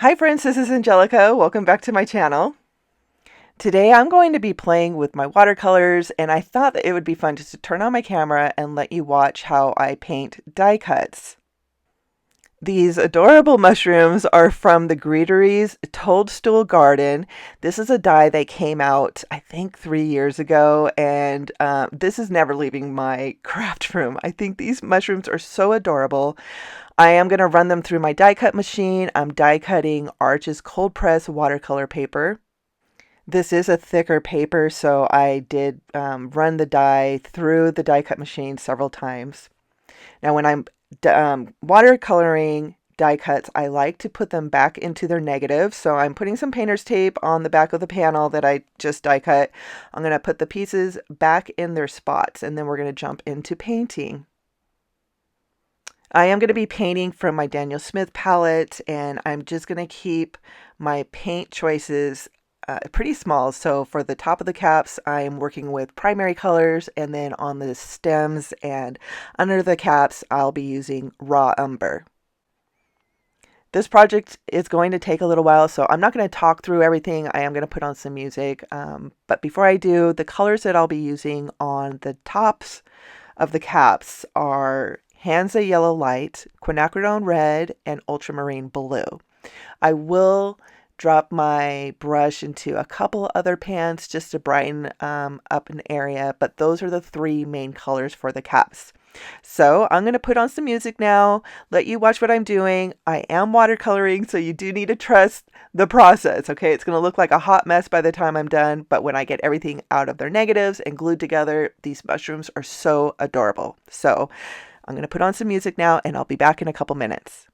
Hi friends, this is Angelica. Welcome back to my channel. Today I'm going to be playing with my watercolors, and I thought that it would be fun just to turn on my camera and let you watch how I paint die cuts. These adorable mushrooms are from the Greetery's Toadstool Garden. This is a die that came out, I think, 3 years ago, and this is never leaving my craft room. I think these mushrooms are so adorable. I am going to run them through my die cut machine. I'm die cutting Arch's cold press watercolor paper. This is a thicker paper, so I did run the die through the die cut machine several times. Now, when I'm watercoloring die cuts, I like to put them back into their negative. So I'm putting some painter's tape on the back of the panel that I just die cut. I'm going to put the pieces back in their spots, and then we're going to jump into painting. I am going to be painting from my Daniel Smith palette, and I'm just going to keep my paint choices pretty small. So for the top of the caps, I'm working with primary colors, and then on the stems and under the caps, I'll be using raw umber. This project is going to take a little while, so I'm not going to talk through everything. I am going to put on some music. But before I do, the colors that I'll be using on the tops of the caps are Hansa Yellow Light, Quinacridone Red, and Ultramarine Blue. I will drop my brush into a couple other pans just to brighten up an area, but those are the three main colors for the caps. So I'm going to put on some music now, let you watch what I'm doing. I am watercoloring, so you do need to trust the process, okay? It's going to look like a hot mess by the time I'm done, but when I get everything out of their negatives and glued together, these mushrooms are so adorable. So I'm going to put on some music now, and I'll be back in a couple minutes.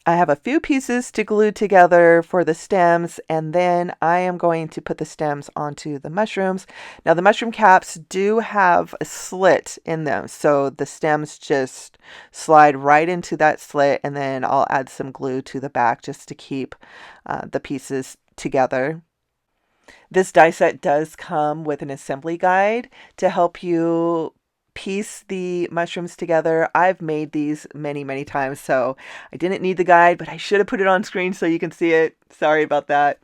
I have a few pieces to glue together for the stems, and then I am going to put the stems onto the mushrooms. Now the mushroom caps do have a slit in them, so the stems just slide right into that slit, and then I'll add some glue to the back just to keep the pieces together. This die set does come with an assembly guide to help you piece the mushrooms together. I've made these many, many times, so I didn't need the guide, but I should have put it on screen so you can see it. Sorry about that.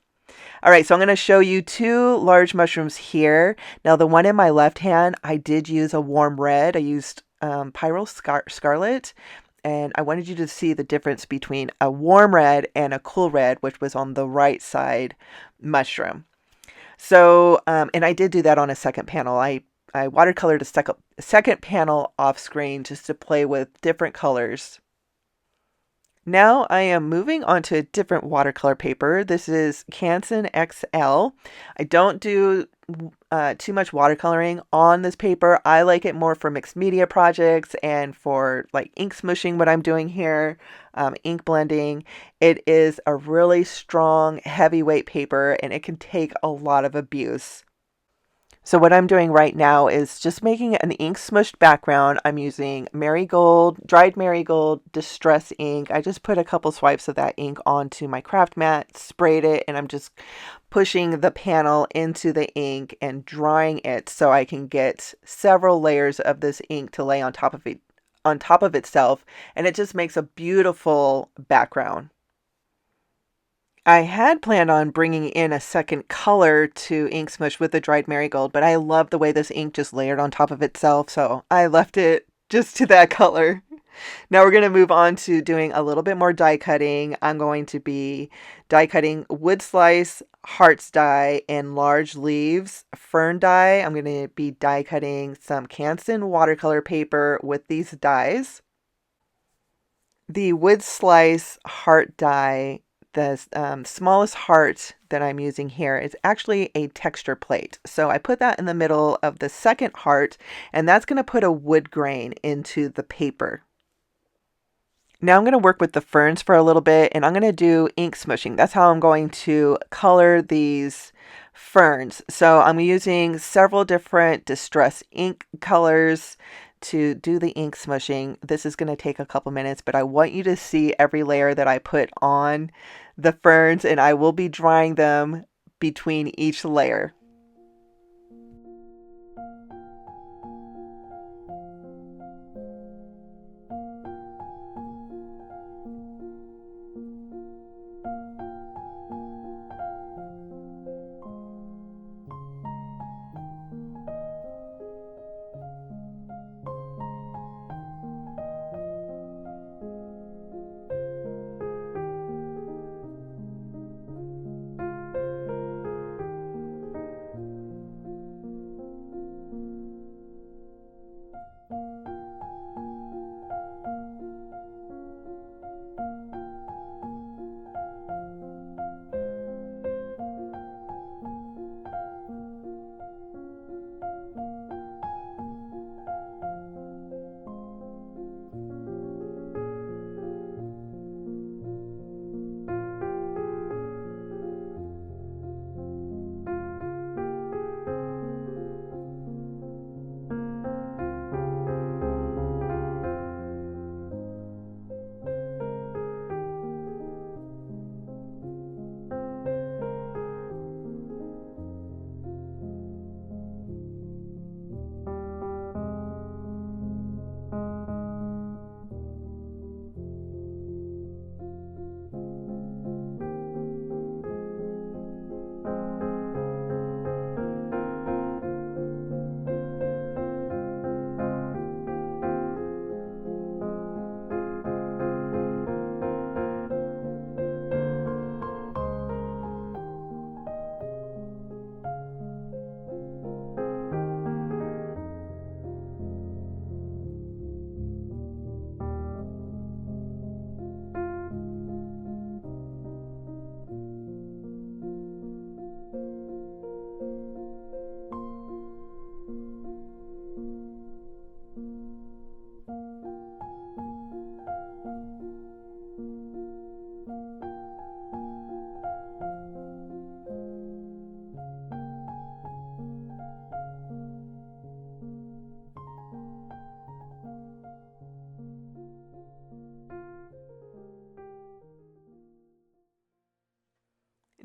All right, so I'm going to show you two large mushrooms here. Now, the one in my left hand, I did use a warm red. I used Scarlet, and I wanted you to see the difference between a warm red and a cool red, which was on the right side mushroom. So, and I did do that on a second panel. I watercolored a second panel off screen just to play with different colors. Now I am moving on to a different watercolor paper. This is Canson XL. I don't do too much watercoloring on this paper. I like it more for mixed media projects and for like ink smushing, what I'm doing here, ink blending. It is a really strong, heavyweight paper, and it can take a lot of abuse. So what I'm doing right now is just making an ink smushed background. I'm using Marigold, dried Marigold Distress ink. I just put a couple swipes of that ink onto my craft mat, sprayed it, and I'm just pushing the panel into the ink and drying it so I can get several layers of this ink to lay on top of it, on top of itself, and it just makes a beautiful background. I had planned on bringing in a second color to ink smush with the dried marigold, but I love the way this ink just layered on top of itself, so I left it just to that color. Now we're going to move on to doing a little bit more die cutting. I'm going to be die cutting wood slice, hearts die, and large leaves fern die. I'm going to be die cutting some Canson watercolor paper with these dies. The wood slice heart die, the smallest heart that I'm using here is actually a texture plate. So I put that in the middle of the second heart, and that's going to put a wood grain into the paper. Now I'm going to work with the ferns for a little bit, and I'm going to do ink smushing. That's how I'm going to color these ferns. So I'm using several different distress ink colors to do the ink smushing. This is going to take a couple minutes, but I want you to see every layer that I put on the ferns, and I will be drying them between each layer.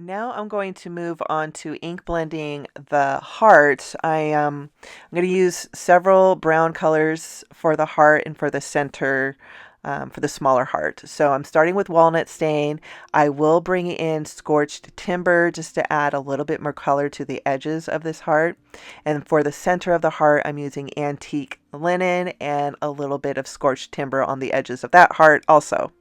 Now I'm going to move on to ink blending the heart. I'm going to use several brown colors for the heart and for the center, for the smaller heart. So I'm starting with walnut stain. I will bring in scorched timber just to add a little bit more color to the edges of this heart. And for the center of the heart, I'm using antique linen and a little bit of scorched timber on the edges of that heart also.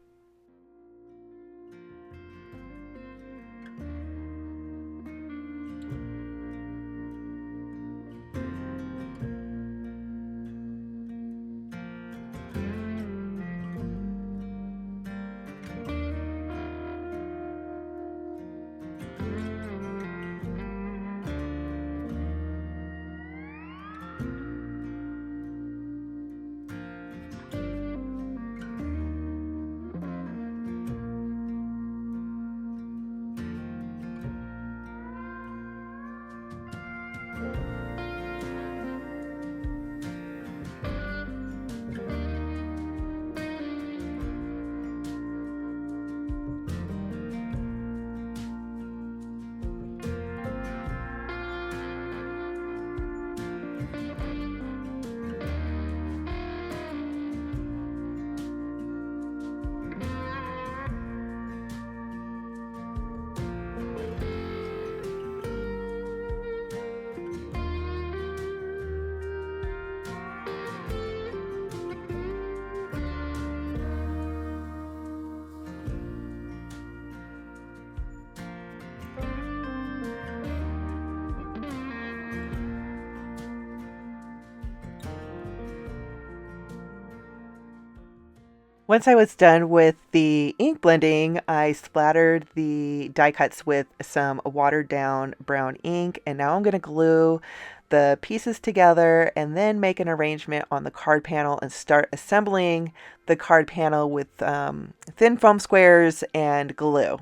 Once I was done with the ink blending, I splattered the die cuts with some watered down brown ink, and now I'm going to glue the pieces together and then make an arrangement on the card panel and start assembling the card panel with thin foam squares and glue.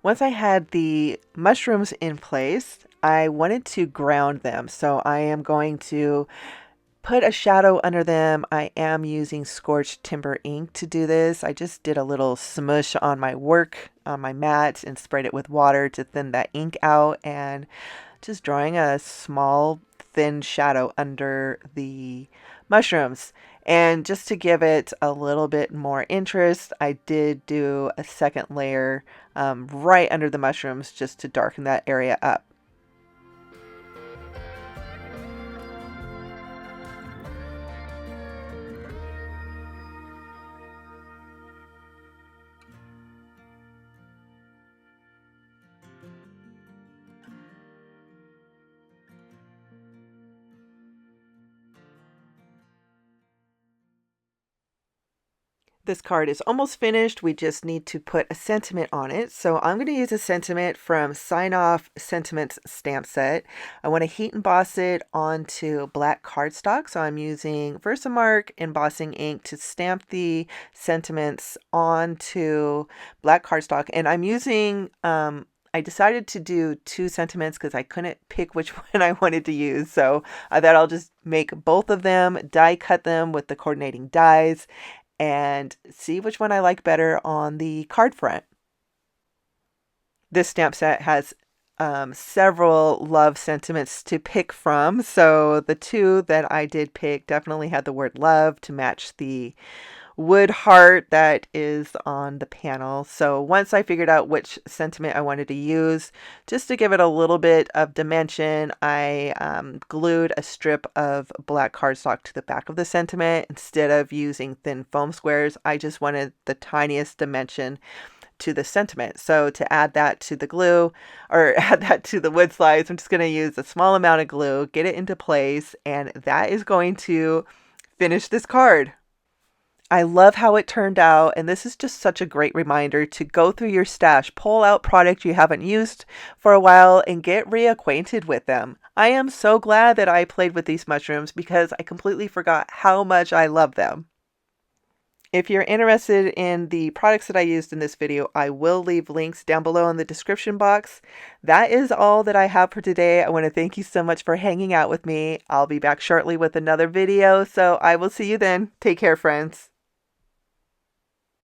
Once I had the mushrooms in place, I wanted to ground them. So I am going to put a shadow under them. I am using scorched timber ink to do this. I just did a little smush on my work, on my mat, and sprayed it with water to thin that ink out, and just drawing a small thin shadow under the mushrooms. And just to give it a little bit more interest, I did do a second layer right under the mushrooms just to darken that area up. This card is almost finished. We just need to put a sentiment on it. So I'm going to use a sentiment from Sign Off Sentiments stamp set. I want to heat emboss it onto black cardstock. So I'm using Versamark embossing ink to stamp the sentiments onto black cardstock. And I'm using I decided to do two sentiments because I couldn't pick which one I wanted to use. So I thought I'll just make both of them, die cut them with the coordinating dies, and see which one I like better on the card front. This stamp set has several love sentiments to pick from. So the two that I did pick definitely had the word love to match the wood heart that is on the panel. So once I figured out which sentiment I wanted to use, just to give it a little bit of dimension, I glued a strip of black cardstock to the back of the sentiment. Instead of using thin foam squares, I just wanted the tiniest dimension to the sentiment. So to add that to the glue, or add that to the wood slides, I'm just going to use a small amount of glue, get it into place, and that is going to finish this card. I love how it turned out, and this is just such a great reminder to go through your stash, pull out products you haven't used for a while, and get reacquainted with them. I am so glad that I played with these mushrooms because I completely forgot how much I love them. If you're interested in the products that I used in this video, I will leave links down below in the description box. That is all that I have for today. I want to thank you so much for hanging out with me. I'll be back shortly with another video, so I will see you then. Take care, friends.